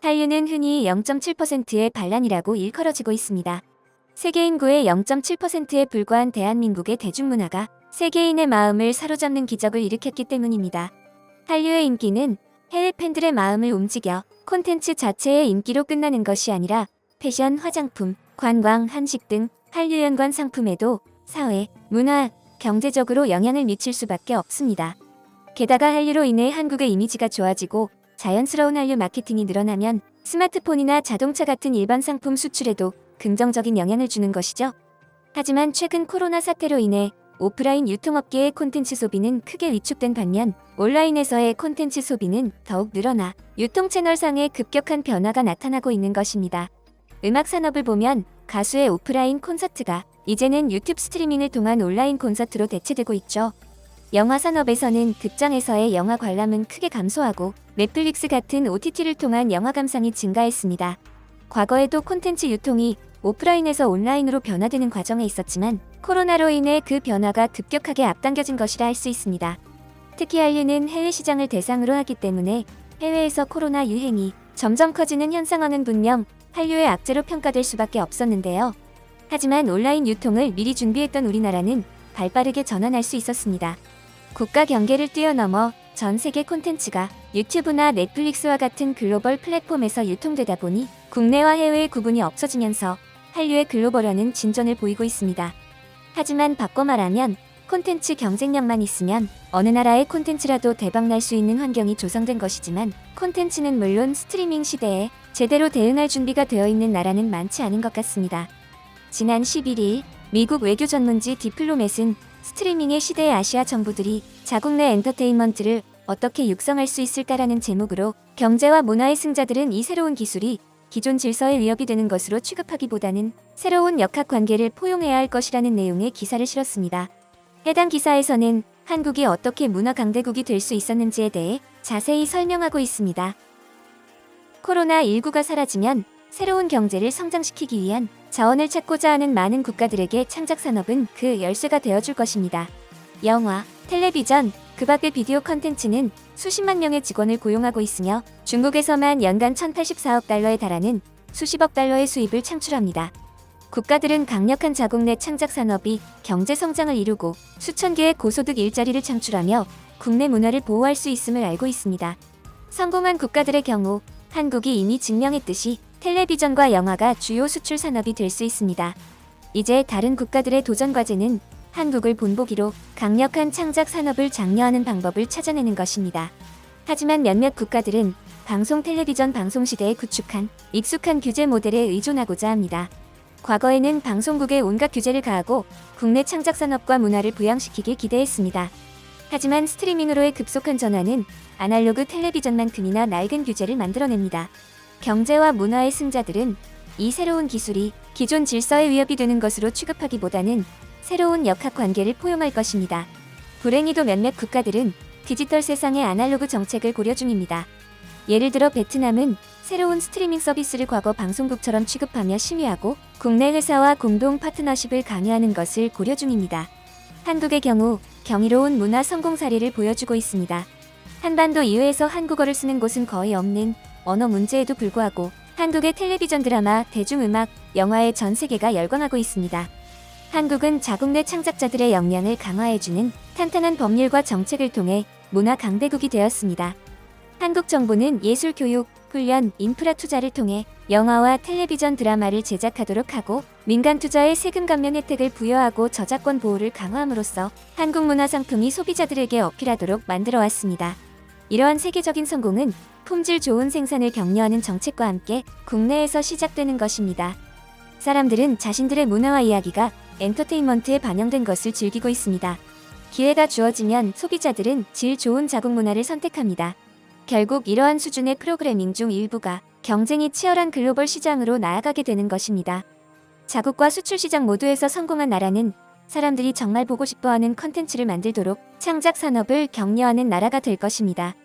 한류는 흔히 0.7%의 반란이라고 일컬어지고 있습니다. 세계 인구의 0.7%에 불과한 대한민국의 대중문화가 세계인의 마음을 사로잡는 기적을 일으켰기 때문입니다. 한류의 인기는 해외 팬들의 마음을 움직여 콘텐츠 자체의 인기로 끝나는 것이 아니라 패션, 화장품, 관광, 한식 등 한류 연관 상품에도 사회, 문화, 경제적으로 영향을 미칠 수밖에 없습니다. 게다가 한류로 인해 한국의 이미지가 좋아지고 자연스러운 한류 마케팅이 늘어나면 스마트폰이나 자동차 같은 일반 상품 수출에도 긍정적인 영향을 주는 것이죠. 하지만 최근 코로나 사태로 인해 오프라인 유통업계의 콘텐츠 소비는 크게 위축된 반면 온라인에서의 콘텐츠 소비는 더욱 늘어나 유통채널상의 급격한 변화가 나타나고 있는 것입니다. 음악 산업을 보면 가수의 오프라인 콘서트가 이제는 유튜브 스트리밍을 통한 온라인 콘서트로 대체되고 있죠. 영화 산업에서는 극장에서의 영화 관람은 크게 감소하고 넷플릭스 같은 OTT를 통한 영화 감상이 증가했습니다. 과거에도 콘텐츠 유통이 오프라인에서 온라인으로 변화되는 과정에 있었지만 코로나로 인해 그 변화가 급격하게 앞당겨진 것이라 할 수 있습니다. 특히 한류는 해외 시장을 대상으로 하기 때문에 해외에서 코로나 유행이 점점 커지는 현상화는 분명 한류의 악재로 평가될 수밖에 없었는데요. 하지만 온라인 유통을 미리 준비했던 우리나라는 발빠르게 전환할 수 있었습니다. 국가 경계를 뛰어넘어 전 세계 콘텐츠가 유튜브나 넷플릭스와 같은 글로벌 플랫폼에서 유통되다 보니 국내와 해외의 구분이 없어지면서 한류의 글로벌화는 진전을 보이고 있습니다. 하지만 바꿔 말하면 콘텐츠 경쟁력만 있으면 어느 나라의 콘텐츠라도 대박날 수 있는 환경이 조성된 것이지만 콘텐츠는 물론 스트리밍 시대에 제대로 대응할 준비가 되어 있는 나라는 많지 않은 것 같습니다. 지난 11일 미국 외교 전문지 디플로맷은 스트리밍의 시대의 아시아 정부들이 자국 내 엔터테인먼트를 어떻게 육성할 수 있을까라는 제목으로 경제와 문화의 승자들은 이 새로운 기술이 기존 질서에 위협이 되는 것으로 취급하기보다는 새로운 역학관계를 포용해야 할 것이라는 내용의 기사를 실었습니다. 해당 기사에서는 한국이 어떻게 문화 강대국이 될 수 있었는지에 대해 자세히 설명하고 있습니다. 코로나19가 사라지면 새로운 경제를 성장시키기 위한 자원을 찾고자 하는 많은 국가들에게 창작산업은 그 열쇠가 되어줄 것입니다. 영화, 텔레비전, 그 밖의 비디오 컨텐츠는 수십만 명의 직원을 고용하고 있으며 중국에서만 연간 1,084억 달러에 달하는 수십억 달러의 수입을 창출합니다. 국가들은 강력한 자국 내 창작산업이 경제 성장을 이루고 수천 개의 고소득 일자리를 창출하며 국내 문화를 보호할 수 있음을 알고 있습니다. 성공한 국가들의 경우 한국이 이미 증명했듯이 텔레비전과 영화가 주요 수출 산업이 될 수 있습니다. 이제 다른 국가들의 도전 과제는 한국을 본보기로 강력한 창작 산업을 장려하는 방법을 찾아내는 것입니다. 하지만 몇몇 국가들은 방송 텔레비전 방송 시대에 구축한 익숙한 규제 모델에 의존하고자 합니다. 과거에는 방송국에 온갖 규제를 가하고 국내 창작 산업과 문화를 부양시키길 기대했습니다. 하지만 스트리밍으로의 급속한 전환은 아날로그 텔레비전만큼이나 낡은 규제를 만들어냅니다. 경제와 문화의 승자들은 이 새로운 기술이 기존 질서에 위협이 되는 것으로 취급하기보다는 새로운 역학관계를 포용할 것입니다. 불행히도 몇몇 국가들은 디지털 세상의 아날로그 정책을 고려 중입니다. 예를 들어 베트남은 새로운 스트리밍 서비스를 과거 방송국처럼 취급하며 심의하고 국내 회사와 공동 파트너십을 강요하는 것을 고려 중입니다. 한국의 경우 경이로운 문화 성공 사례를 보여주고 있습니다. 한반도 이외에서 한국어를 쓰는 곳은 거의 없는 언어 문제에도 불구하고 한국의 텔레비전 드라마, 대중음악, 영화에 전 세계가 열광하고 있습니다. 한국은 자국 내 창작자들의 역량을 강화해주는 탄탄한 법률과 정책을 통해 문화 강대국이 되었습니다. 한국 정부는 예술 교육, 훈련, 인프라 투자를 통해 영화와 텔레비전 드라마를 제작하도록 하고 민간 투자에 세금 감면 혜택을 부여하고 저작권 보호를 강화함으로써 한국 문화 상품이 소비자들에게 어필하도록 만들어 왔습니다. 이러한 세계적인 성공은 품질 좋은 생산을 격려하는 정책과 함께 국내에서 시작되는 것입니다. 사람들은 자신들의 문화와 이야기가 엔터테인먼트에 반영된 것을 즐기고 있습니다. 기회가 주어지면 소비자들은 질 좋은 자국 문화를 선택합니다. 결국 이러한 수준의 프로그래밍 중 일부가 경쟁이 치열한 글로벌 시장으로 나아가게 되는 것입니다. 자국과 수출 시장 모두에서 성공한 나라는 사람들이 정말 보고 싶어하는 컨텐츠를 만들도록 창작 산업을 격려하는 나라가 될 것입니다.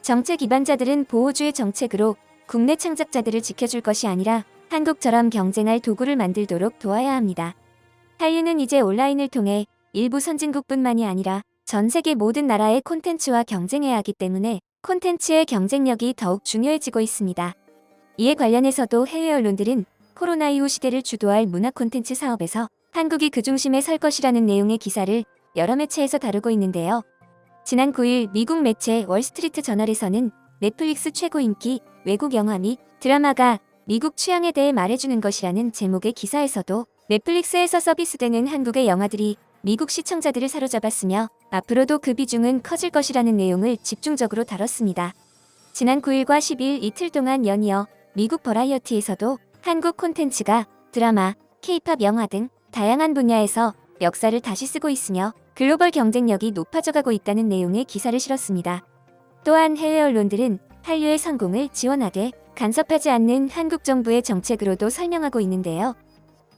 정책 기반자들은 보호주의 정책으로 국내 창작자들을 지켜줄 것이 아니라 한국처럼 경쟁할 도구를 만들도록 도와야 합니다. 한류는 이제 온라인을 통해 일부 선진국뿐만이 아니라 전 세계 모든 나라의 콘텐츠와 경쟁해야 하기 때문에 콘텐츠의 경쟁력이 더욱 중요해지고 있습니다. 이에 관련해서도 해외 언론들은 코로나 이후 시대를 주도할 문화 콘텐츠 사업에서 한국이 그 중심에 설 것이라는 내용의 기사를 여러 매체에서 다루고 있는데요. 지난 9일 미국 매체 월스트리트 저널에서는 넷플릭스 최고 인기 외국 영화 및 드라마가 미국 취향에 대해 말해주는 것이라는 제목의 기사에서도 넷플릭스에서 서비스되는 한국의 영화들이 미국 시청자들을 사로잡았으며 앞으로도 그 비중은 커질 것이라는 내용을 집중적으로 다뤘습니다. 지난 9일과 10일 이틀 동안 연이어 미국 버라이어티에서도 한국 콘텐츠가 드라마, K-팝 영화 등 다양한 분야에서 역사를 다시 쓰고 있으며 글로벌 경쟁력이 높아져가고 있다는 내용의 기사를 실었습니다. 또한 해외 언론들은 한류의 성공을 지원하되 간섭하지 않는 한국 정부의 정책으로도 설명하고 있는데요.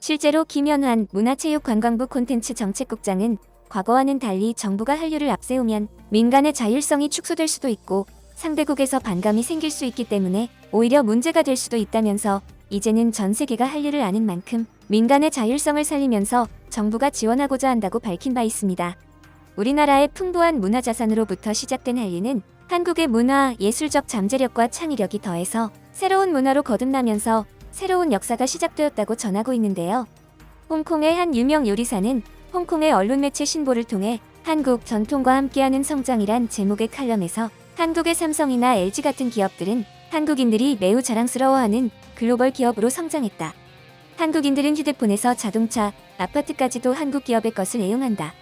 실제로 김연환 문화체육관광부 콘텐츠 정책국장은 과거와는 달리 정부가 한류를 앞세우면 민간의 자율성이 축소될 수도 있고 상대국에서 반감이 생길 수 있기 때문에 오히려 문제가 될 수도 있다면서 이제는 전 세계가 한류를 아는 만큼 민간의 자율성을 살리면서 정부가 지원하고자 한다고 밝힌 바 있습니다. 우리나라의 풍부한 문화자산으로부터 시작된 한류는 한국의 문화, 예술적 잠재력과 창의력이 더해서 새로운 문화로 거듭나면서 새로운 역사가 시작되었다고 전하고 있는데요. 홍콩의 한 유명 요리사는 홍콩의 언론 매체 신보를 통해 한국 전통과 함께하는 성장이란 제목의 칼럼에서 한국의 삼성이나 LG 같은 기업들은 한국인들이 매우 자랑스러워하는 글로벌 기업으로 성장했다. 한국인들은 휴대폰에서 자동차, 아파트까지도 한국 기업의 것을 애용한다.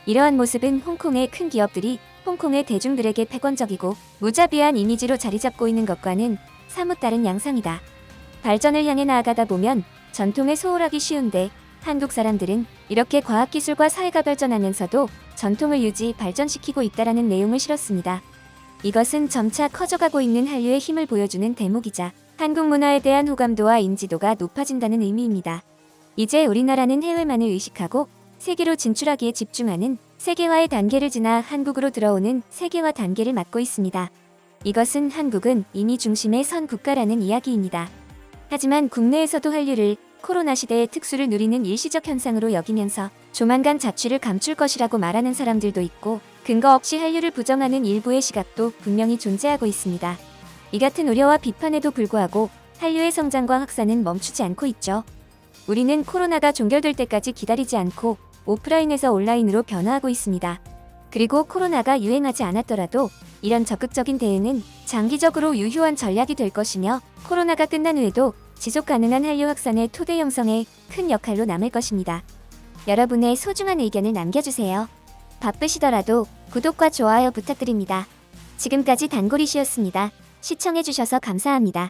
이러한 모습은 홍콩의 큰 기업들이 홍콩의 대중들에게 패권적이고 무자비한 이미지로 자리 잡고 있는 것과는 사뭇 다른 양상이다. 발전을 향해 나아가다 보면 전통을 소홀하기 쉬운데 한국 사람들은 이렇게 과학기술과 사회가 발전하면서도 전통을 유지, 발전시키고 있다라는 내용을 실었습니다. 이것은 점차 커져가고 있는 한류의 힘을 보여주는 대목이자 한국 문화에 대한 호감도와 인지도가 높아진다는 의미입니다. 이제 우리나라는 해외만을 의식하고 세계로 진출하기에 집중하는 세계화의 단계를 지나 한국으로 들어오는 세계화 단계를 맞고 있습니다. 이것은 한국은 이미 중심에 선 국가라는 이야기입니다. 하지만 국내에서도 한류를 코로나 시대의 특수를 누리는 일시적 현상으로 여기면서 조만간 자취를 감출 것이라고 말하는 사람들도 있고 근거 없이 한류를 부정하는 일부의 시각도 분명히 존재하고 있습니다. 이 같은 우려와 비판에도 불구하고 한류의 성장과 확산은 멈추지 않고 있죠. 우리는 코로나가 종결될 때까지 기다리지 않고 오프라인에서 온라인으로 변화하고 있습니다. 그리고 코로나가 유행하지 않았더라도 이런 적극적인 대응은 장기적으로 유효한 전략이 될 것이며 코로나가 끝난 후에도 지속 가능한 한류 확산의 토대 형성에 큰 역할로 남을 것입니다. 여러분의 소중한 의견을 남겨주세요. 바쁘시더라도 구독과 좋아요 부탁드립니다. 지금까지 단골이시였습니다. 시청해주셔서 감사합니다.